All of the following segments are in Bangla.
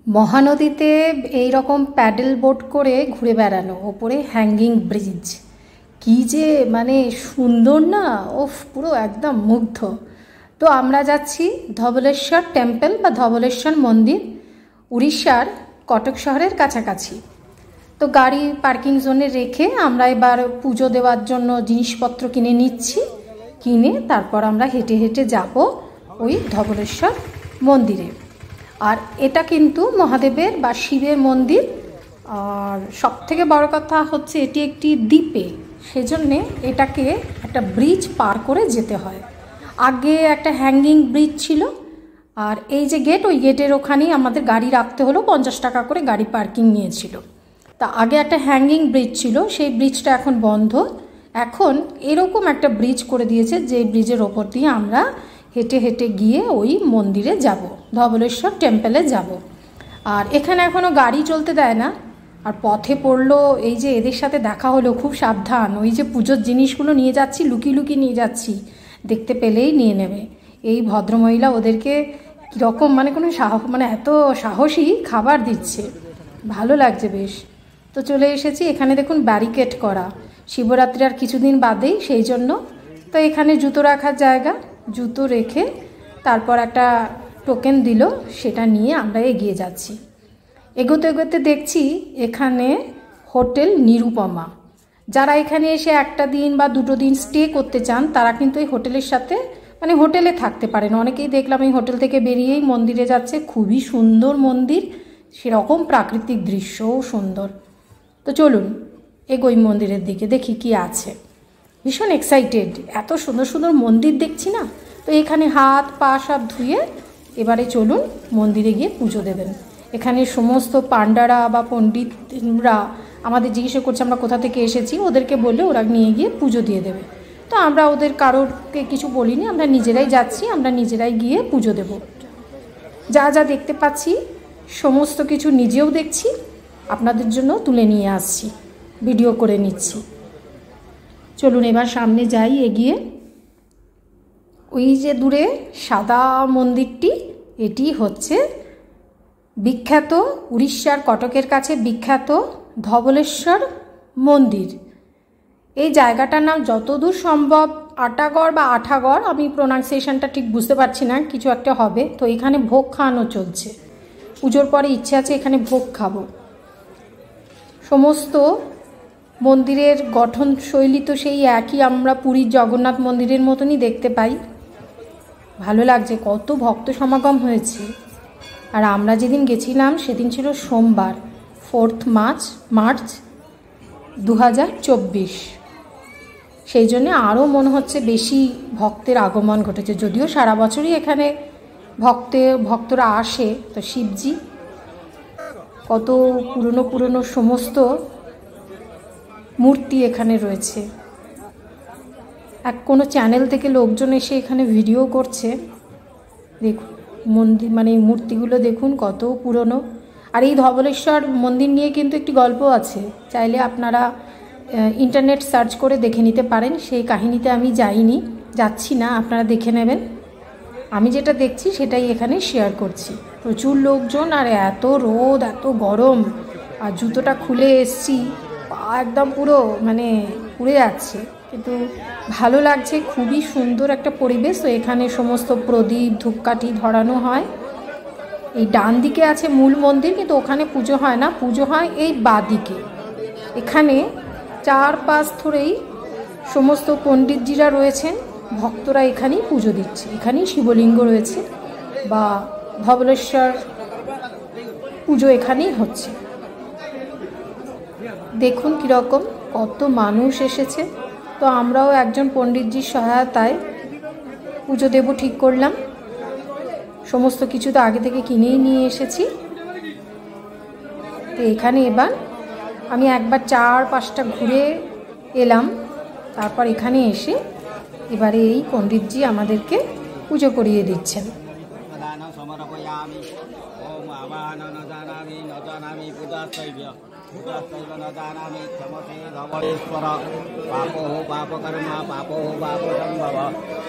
মহানদীতে এই রকম প্যাডেল বোট করে ঘুরে বেড়ানো, ওপরে হ্যাঙ্গিং ব্রিজ, কি যে মানে সুন্দর না, ওফ পুরো একদম মুগ্ধ। তো আমরা যাচ্ছি ধবলেশ্বর টেম্পল বা ধবলেশ্বর মন্দির, উড়িষ্যার কটক শহরের কাছাকাছি। তো গাড়ি পার্কিং জোনে রেখে আমরা এবার পুজো দেওয়ার জন্য জিনিসপত্র কিনে নিচ্ছি, কিনে তারপর আমরা হেঁটে হেঁটে যাব ওই ধবলেশ্বর মন্দিরে। আর এটা কিন্তু মহাদেবের বা শিবের মন্দির। আর সবথেকে বড় কথা হচ্ছে এটি একটি দ্বীপে, সেজন্যে এটাকে একটা ব্রিজ পার করে যেতে হয়। আগে একটা হ্যাঙ্গিং ব্রিজ ছিল, আর এই যে গেট, ওই গেটের ওখানেই আমাদের গাড়ি রাখতে হলো, 50 টাকা করে গাড়ি পার্কিং নিয়েছিল। তা আগে একটা হ্যাঙ্গিং ব্রিজ ছিল, সেই ব্রিজটা এখন বন্ধ। এখন এরকম একটা ব্রিজ করে দিয়েছে, যে ব্রিজের ওপর দিয়ে আমরা হেঁটে হেঁটে গিয়ে ওই মন্দিরে যাব, ধবলেশ্বর টেম্পলে যাব। আর এখানে এখনও গাড়ি চলতে দেয় না। আর পথে পড়লো এই যে এদের সাথে দেখা হলো, খুব সাবধান, ওই যে পুজোর জিনিসগুলো নিয়ে যাচ্ছি, লুকিয়ে লুকিয়ে নিয়ে যাচ্ছি, দেখতে পেলেই নিয়ে নেবে। এই ভদ্রমহিলা ওদেরকে কীরকম মানে কোনো মানে এত সাহসী খাবার দিচ্ছে, ভালো লাগছে বেশ। তো চলে এসেছি, এখানে দেখুন ব্যারিকেড করা, শিবরাত্রি আর কিছুদিন বাদেই, সেই জন্য। তো এখানে জুতো রাখার জায়গা, জুতো রেখে তারপর একটা টোকেন দিল, সেটা নিয়ে আমরা এগিয়ে যাচ্ছি। এগোতে এগোতে দেখছি এখানে হোটেল নিরুপমা। যারা এখানে এসে একটা দিন বা দুটো দিন স্টে করতে চান, তারা কিন্তু এই হোটেলের সাথে মানে হোটেলে থাকতে পারেন। অনেকেই দেখলাম এই হোটেল থেকে বেরিয়েই মন্দিরে যাচ্ছে। খুবই সুন্দর মন্দির, সেরকম প্রাকৃতিক দৃশ্যও সুন্দর। তো চলুন এগোই মন্দিরের দিকে, দেখি কি আছে। ভীষণ এক্সাইটেড, এত সুন্দর সুন্দর মন্দির দেখছি না। তো এখানে হাত পা সব ধুয়ে এবারে চলুন মন্দিরে গিয়ে পুজো দেবেন। এখানে সমস্ত পান্ডারা বা পণ্ডিতরা আমাদের জিজ্ঞেস করছে আমরা কোথা থেকে এসেছি, ওদেরকে বললে ওরা নিয়ে গিয়ে পুজো দিয়ে দেবে। তো আমরা ওদের কারোরকে কিছু বলিনি, আমরা নিজেরাই যাচ্ছি, আমরা নিজেরাই গিয়ে পুজো দেব। যা যা দেখতে পাচ্ছি সমস্ত কিছু নিজেও দেখছি, আপনাদের জন্য তুলে নিয়ে আসছি, ভিডিও করে নিচ্ছি। চলুন এবার সামনে যাই এগিয়ে। ওই যে দূরে সাদা মন্দিরটি, এটি হচ্ছে বিখ্যাত উড়িষ্যার কটকের কাছে বিখ্যাত ধবলেশ্বর মন্দির। এই জায়গাটার নাম যতদূর সম্ভব আটাগড় বা আঠাগড়, আমি প্রোনাউন্সিয়েশনটা ঠিক বুঝতে পারছি না, কিছু একটা হবে। তো এখানে ভোগ খাওয়ানো চলছে, পুজোর পরে ইচ্ছে আছে এখানে ভোগ খাবো। সমস্ত মন্দিরের গঠন শৈলী তো সেই একই, আমরা পুরীর জগন্নাথ মন্দিরের মতনই দেখতে পাই। ভালো লাগছে, কত ভক্ত সমাগম হয়েছে। আর আমরা যেদিন গেছিলাম সেদিন ছিল সোমবার, 4 মার্চ 2024। সেই জন্যে আরও মনে হচ্ছে বেশি ভক্তের আগমন ঘটেছে, যদিও সারা বছরই এখানে ভক্তরা আসে। তো শিবজি, কত পুরনো পুরনো সমস্ত মূর্তি এখানে রয়েছে। কোনো চ্যানেল থেকে লোকজন এসে এখানে ভিডিও করছে, দেখুন মন্দির মানে এই মূর্তিগুলো দেখুন কত পুরনো। আর এই ধবলেশ্বর মন্দির নিয়ে কিন্তু একটি গল্প আছে, চাইলে আপনারা ইন্টারনেট সার্চ করে দেখে নিতে পারেন। সেই কাহিনীতে আমি যাচ্ছি না, আপনারা দেখে নেবেন। আমি যেটা দেখছি সেটাই এখানে শেয়ার করছি। প্রচুর লোকজন, আর এত রোদ, এত গরম, আর জুতোটা খুলে এসছি, পা একদম পুরো মানে পুড়ে যাচ্ছে, কিন্তু ভালো লাগছে। খুবই সুন্দর একটা পরিবেশ। তো এখানে সমস্ত প্রদীপ ধূপকাঠি ধরানো হয়। এই ডান দিকে আছে মূল মন্দির, কিন্তু ওখানে পুজো হয় না, পুজো হয় এই বাঁদিকে। এখানে চারপাশ ধরেই সমস্ত পণ্ডিতজিরা রয়েছেন, ভক্তরা এখানেই পুজো দিচ্ছে। এখানেই শিবলিঙ্গ রয়েছে, বা ধবলেশ্বর পুজো এখানেই হচ্ছে। দেখুন কীরকম কত মানুষ এসেছে। তো আমরাও একজন পণ্ডিতজির সহায়তায় পুজো দেব ঠিক করলাম। সমস্ত কিছু তো আগে থেকে কিনেই নিয়ে এসেছি। তো এখানে এবার আমি একবার 4-5টা ঘুরে এলাম, তারপর এখানে এসে এবারে এই পণ্ডিতজি আমাদেরকে পুজো করিয়ে দিচ্ছেন। न जानामि क्षमसे धवलेश्वर पापो पापकर्मा पापो पापसम्भव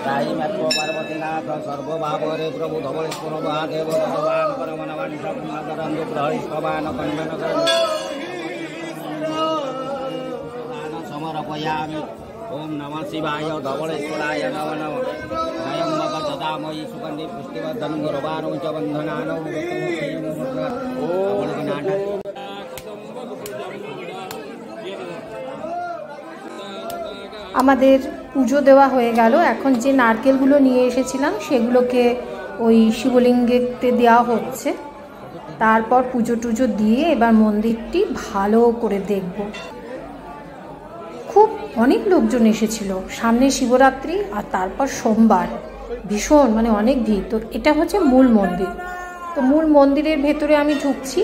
राहिमत्व पार्वतीनाथ सर्वभावरे प्रभु धवलेश्वर महादेव भगवान् परमनवन् नगरं ग्रहिष्ठवान् कण्डनकरं समर्पयामि। ओम नमः शिवाय धवलेश्वराय नमः नमः। नयम्बक सदामयी सुगन्धि पुष्टिवर्धन गुरुवारो च बन्धनानो আমাদের পুজো দেওয়া হয়ে গেল। এখন যে নারকেলগুলো নিয়ে এসেছিলাম সেগুলোকে ওই শিবলিঙ্গেতে দেওয়া হচ্ছে। তারপর পুজো টুজো দিয়ে এবার মন্দিরটি ভালো করে দেখব। খুব অনেক লোকজন এসেছিল, সামনে শিবরাত্রি আর তারপর সোমবার, ভীষণ মানে অনেক ভিড়। তো এটা হচ্ছে মূল মন্দির। তো মূল মন্দিরের ভেতরে আমি ঢুকছি।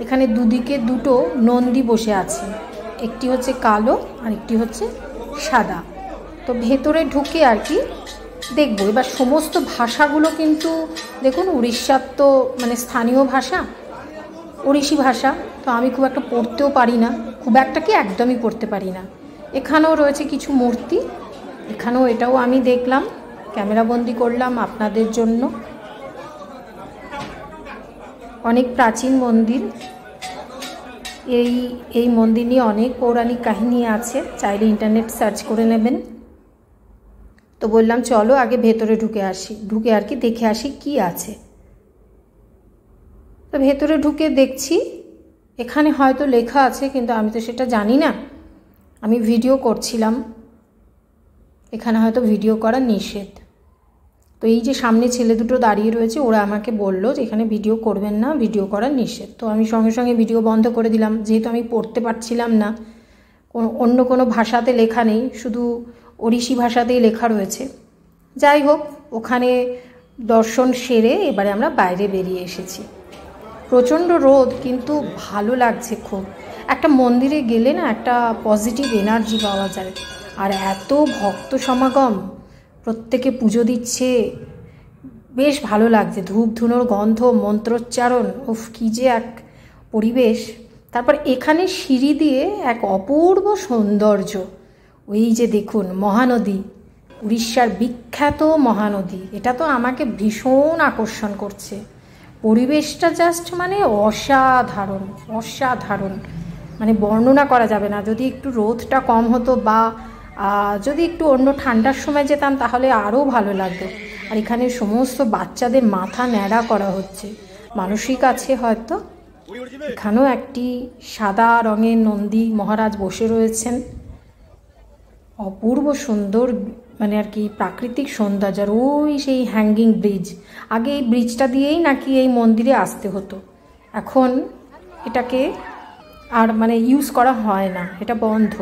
এখানে দুদিকে দুটো নন্দী বসে আছে, একটি হচ্ছে কালো আর একটি হচ্ছে সাদা। তো ভেতরে ঢুকে আর কি দেখবো। এবার সমস্ত ভাষাগুলো কিন্তু দেখুন উড়িষ্যার তো মানে স্থানীয় ভাষা, ওড়িশি ভাষা। তো আমি খুব একটা পড়তেও পারি না, খুব একটা কি একদমই পড়তে পারি না। এখানেও রয়েছে কিছু মূর্তি, এখানেও এটাও আমি দেখলাম, ক্যামেরাবন্দি করলাম আপনাদের জন্য। অনেক প্রাচীন মন্দির। এই মন্দির নিয়ে অনেক পৌরাণিক কাহিনী আছে, চাইলে ইন্টারনেট সার্চ করে নেবেন। তো বললাম চলো আগে ভেতরে ঢুকে আর কি দেখে আসি কি আছে। তো ভেতরে ঢুকে দেখছি এখানে হয়তো লেখা আছে, কিন্তু আমি তো সেটা জানি না, আমি ভিডিও করছিলাম। এখানে হয়তো ভিডিও করা নিষেধ। তো এই যে সামনে ছেলে দুটো দাঁড়িয়ে রয়েছে, ওরা আমাকে বললো যে এখানে ভিডিও করবেন না, ভিডিও করা নিষেধ। তো আমি সঙ্গে সঙ্গে ভিডিও বন্ধ করে দিলাম, যেহেতু আমি পড়তে পারছিলাম না। অন্য কোনো ভাষাতে লেখা নেই, শুধু ওড়িশি ভাষাতেই লেখা রয়েছে। যাই হোক, ওখানে দর্শন সেরে এবারে আমরা বাইরে বেরিয়ে এসেছি। প্রচণ্ড রোদ, কিন্তু ভালো লাগছে খুব। একটা মন্দিরে গেলে না একটা পজিটিভ এনার্জি পাওয়া যায়। আর এত ভক্ত সমাগম, প্রত্যেকে পুজো দিচ্ছে, বেশ ভালো লাগছে। ধূপ ধুনোর গন্ধ, মন্ত্রোচ্চারণ, উফ কী যে এক পরিবেশ। তারপর এখানে সিঁড়ি দিয়ে এক অপূর্ব সৌন্দর্য। ওই যে দেখুন মহানদী, উড়িষ্যার বিখ্যাত মহানদী, এটা তো আমাকে ভীষণ আকর্ষণ করছে। পরিবেশটা জাস্ট মানে অসাধারণ অসাধারণ, মানে বর্ণনা করা যাবে না। যদি একটু রোদটা কম হতো বা যদি একটু অন্য ঠান্ডার সময় যেতাম তাহলে আরও ভালো লাগতো। আর এখানে সমস্ত বাচ্চাদের মাথা ন্যাড়া করা হচ্ছে, মানসিক আছে হয়তো। এখানেও একটি সাদা রঙের নন্দী মহারাজ বসে রয়েছেন। অপূর্ব সুন্দর মানে আর কি প্রাকৃতিক সৌন্দর্য। আর ওই সেই হ্যাঙ্গিং ব্রিজ, আগে এই ব্রিজটা দিয়েই নাকি এই মন্দিরে আসতে হতো, এখন এটাকে আর মানে ইউজ করা হয় না, এটা বন্ধ।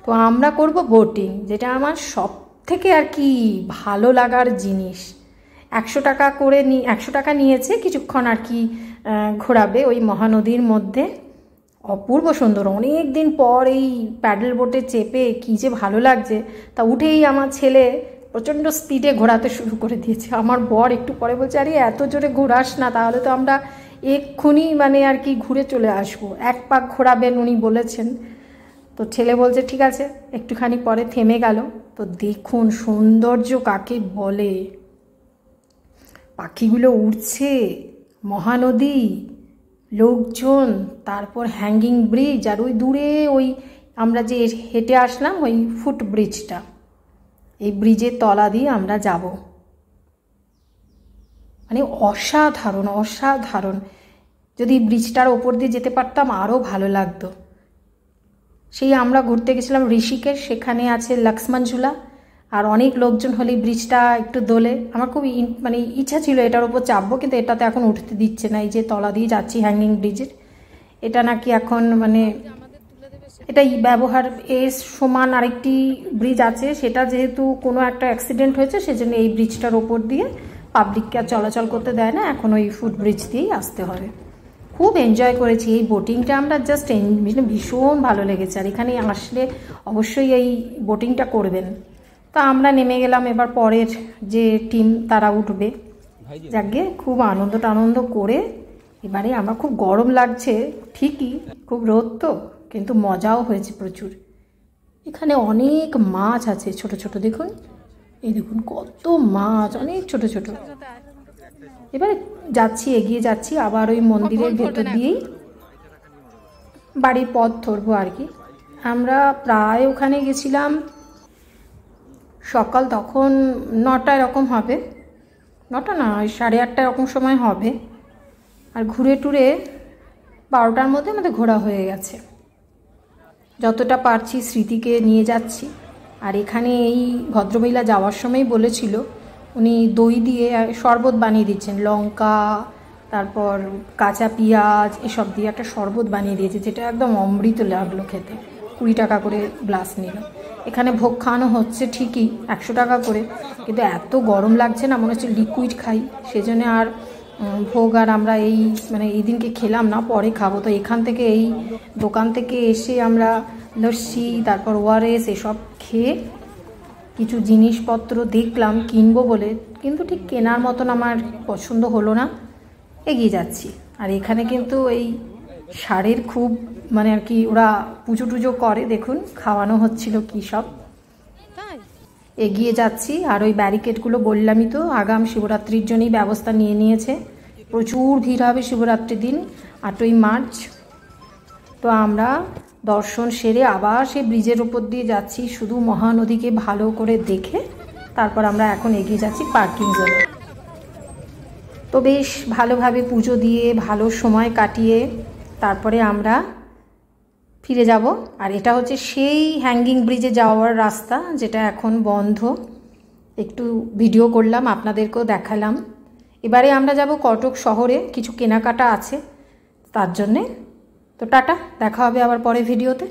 তো আমরা করব বোটিং, যেটা আমার সব থেকে আর কি ভালো লাগার জিনিস। 100 টাকা করে 100 টাকা নিয়েছে, কিছুক্ষণ আর কি ঘোরাবে ওই মহানদীর মধ্যে। অপূর্ব সুন্দর। অনেক দিন পর এই প্যাডেল বোটে চেপে কী যে ভালো লাগছে। তা উঠেই আমার ছেলে প্রচণ্ড স্পিডে ঘোরাতে শুরু করে দিয়েছে। আমার বর একটু পরে বলছে, আরে এত জোরে ঘোরাস না, তাহলে তো আমরা এক্ষুনি মানে আর কি ঘুরে চলে আসবো। 1 পাক ঘোরাবেন উনি বলেছেন। তো ছেলে বলছে ঠিক আছে, একটুখানি পরে থেমে গেল। তো দেখুন সৌন্দর্য কাকে বলে, পাখিগুলো উড়ছে, মহানদী, লোকজন, তারপর হ্যাঙ্গিং ব্রিজ, আর ওই দূরে ওই আমরা যে হেঁটে আসলাম ওই ফুট ব্রিজটা, এই ব্রিজের তলা দিয়ে আমরা যাব। মানে অসাধারণ অসাধারণ। যদি ব্রিজটার ওপর দিয়ে যেতে পারতাম আরও ভালো লাগতো। সেই আমরা ঘুরতে গেছিলাম ঋষিকেশ, সেখানে আছে লক্ষ্মণ ঝুলা। আর অনেক লোকজন হলে ব্রিজটা একটু দোলে। আমার খুব মানে ইচ্ছা ছিল এটার ওপর চাপবো, কিন্তু এটাতে এখন উঠতে দিচ্ছে না। এই যে তলা দিয়ে যাচ্ছি হ্যাঙ্গিং ব্রিজের, এটা নাকি এখন মানে এটাই ব্যবহার। এর সমান আরেকটি ব্রিজ আছে, সেটা যেহেতু কোনো একটা অ্যাক্সিডেন্ট হয়েছে সেজন্য এই ব্রিজটার ওপর দিয়ে পাবলিককে আর চলাচল করতে দেয় না, এখন ওই ফুট ব্রিজ দিয়েই আসতে হবে। খুব এনজয় করেছি এই বোটিংটা, আমরা জাস্ট ভীষণ ভালো লেগেছে। আর এখানে আসলে অবশ্যই এই বোটিংটা করবেন। তা আমরা নেমে গেলাম, এবার পরের যে টিম তারা উঠবে। যাকে খুব আনন্দ করে এবারে আমার খুব গরম লাগছে ঠিকই, খুব রোদ তো, কিন্তু মজাও হয়েছে প্রচুর। এখানে অনেক মাছ আছে ছোট ছোট, দেখুন এই দেখুন কত মাছ, অনেক ছোট ছোট। এবারে যাচ্ছি, এগিয়ে যাচ্ছি আবার ওই মন্দিরের ভেতর দিয়েই বাড়ির পথ ধরবো আর কি। আমরা প্রায় ওখানে গেছিলাম সকাল, তখন 9টা এরকম হবে, 9টা না, ওই 8:30 এরকম সময় হবে। আর ঘুরে টুরে 12টার মধ্যে আমাদের ঘোরা হয়ে গেছে। যতটা পারছি স্মৃতিকে নিয়ে যাচ্ছি। আর এখানে এই ভদ্রমহিলা যাওয়ার সময় বলেছিল উনি দই দিয়ে শরবত বানিয়ে দিচ্ছেন, লঙ্কা, তারপর কাঁচা পেঁয়াজ এসব দিয়ে একটা শরবত বানিয়ে দিয়েছে, যেটা একদম অমৃত লাগলো খেতে। 20 টাকা করে গ্লাস নিল। এখানে ভোগ খাওয়ানো হচ্ছে ঠিকই 100 টাকা করে, কিন্তু এত গরম লাগছে না, মনে হচ্ছে লিকুইড খাই, সেজন্য আর ভোগ আর আমরা এই দিনকে খেলাম না, পরে খাবো। তো এখান থেকে এই দোকান থেকে এসে আমরা লস্যি, তারপর ওআরএস এসব খেয়ে কিছু জিনিসপত্র দেখলাম কিনবো বলে, কিন্তু ঠিক কেনার মতন আমার পছন্দ হলো না, এগিয়ে যাচ্ছি। আর এখানে কিন্তু এই ষাঁড়ের খুব আর কি ওরা পুজো টুজো করে, দেখুন খাওয়ানো হচ্ছিল কি সব। এগিয়ে যাচ্ছি। আর ওই ব্যারিকেডগুলো বললামই তো, আগাম শিবরাত্রির জন্যই ব্যবস্থা নিয়ে নিয়েছে, প্রচুর ভিড় হবে শিবরাত্রির দিন 8ই মার্চ। তো আমরা দর্শন সেরে আবার সেই ব্রিজের ওপর দিয়ে যাচ্ছি, শুধু মহানদীকে ভালো করে দেখে তারপর আমরা এখন এগিয়ে যাচ্ছি পার্কিং জোনে। তো বেশ ভালোভাবে পুজো দিয়ে ভালো সময় কাটিয়ে তারপরে আমরা ফিরে যাব। আর এটা হচ্ছে সেই হ্যাঙ্গিং ব্রিজে যাওয়ার রাস্তা, যেটা এখন বন্ধ। একটু ভিডিও করলাম, আপনাদেরকেও দেখালাম। এবারে আমরা যাব কটক শহরে, কিছু কেনাকাটা আছে তার জন্যে। তো টাটা, দেখা হবে আবার পরে ভিডিওতে।